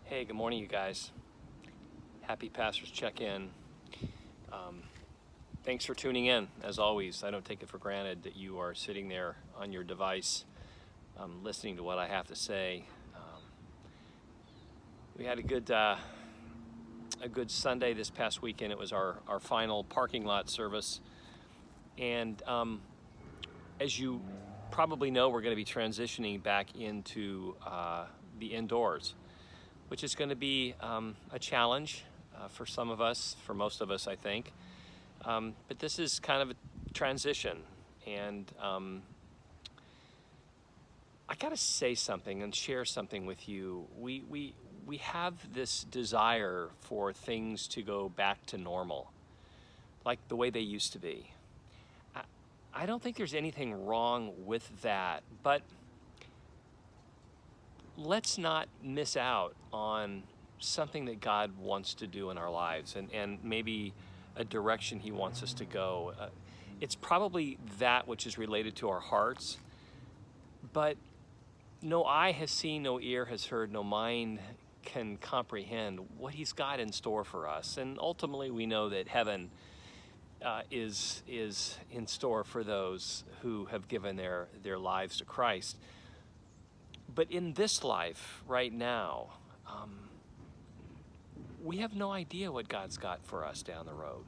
Hey, good morning, you guys. Happy Pastors Check-In. Thanks for tuning in. As always, I don't take it for granted that you are sitting there on your device listening to what I have to say. We had a good Sunday this past weekend. It was our final parking lot service. And as you probably know, we're going to be transitioning back into the indoors, which is going to be a challenge for some of us, for most of us, I think. But this is kind of a transition, and I got to say something and share something with you. We have this desire for things to go back to normal, like the way they used to be. I don't think there's anything wrong with that, but let's not miss out on something that God wants to do in our lives, and maybe a direction He wants us to go. It's probably that which is related to our hearts, but no eye has seen, no ear has heard, no mind can comprehend what He's got in store for us. And ultimately, we know that heaven is in store for those who have given their lives to Christ. But in this life, right now, we have no idea what God's got for us down the road.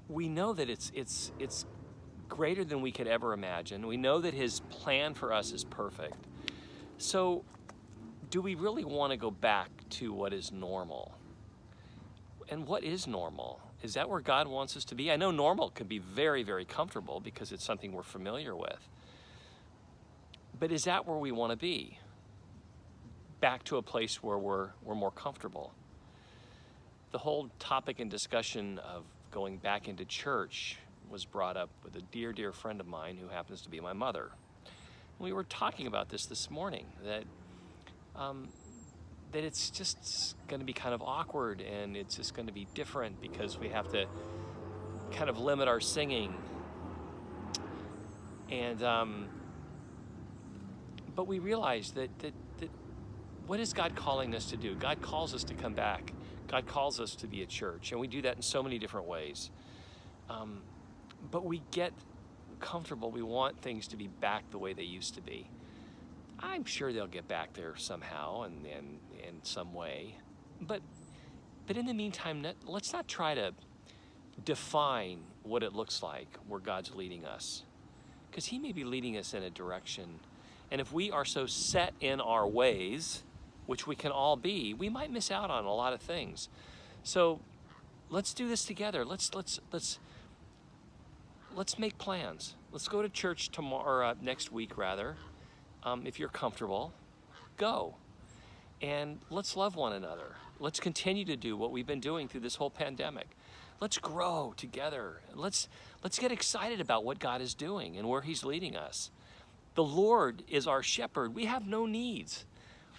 We know that it's greater than we could ever imagine. We know that His plan for us is perfect. So, do we really want to go back to what is normal? And what is normal? Is that where God wants us to be? I know normal can be very, very comfortable because it's something we're familiar with. But is that where we want to be? Back to a place where we're more comfortable. The whole topic and discussion of going back into church was brought up with a dear, dear friend of mine who happens to be my mother. We were talking about this morning, that it's just going to be kind of awkward, and it's just going to be different because we have to kind of limit our singing. And but we realized that what is God calling us to do? God calls us to come back. God calls us to be a church, and we do that in so many different ways. But we get comfortable. We want things to be back the way they used to be. I'm sure they'll get back there somehow and in some way. But in the meantime, let's not try to define what it looks like where God's leading us, because He may be leading us in a direction. And if we are so set in our ways, which we can all be, we might miss out on a lot of things. So let's do this together. Let's make plans. Let's go to church tomorrow, next week rather. If you're comfortable, go. And let's love one another. Let's continue to do what we've been doing through this whole pandemic. Let's grow together. Let's get excited about what God is doing and where He's leading us. The Lord is our shepherd. We have no needs.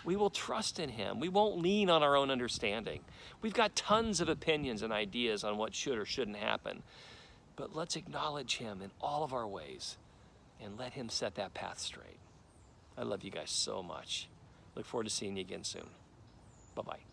We will trust in Him. We won't lean on our own understanding. We've got tons of opinions and ideas on what should or shouldn't happen. But let's acknowledge Him in all of our ways and let Him set that path straight. I love you guys so much. Look forward to seeing you again soon. Bye-bye.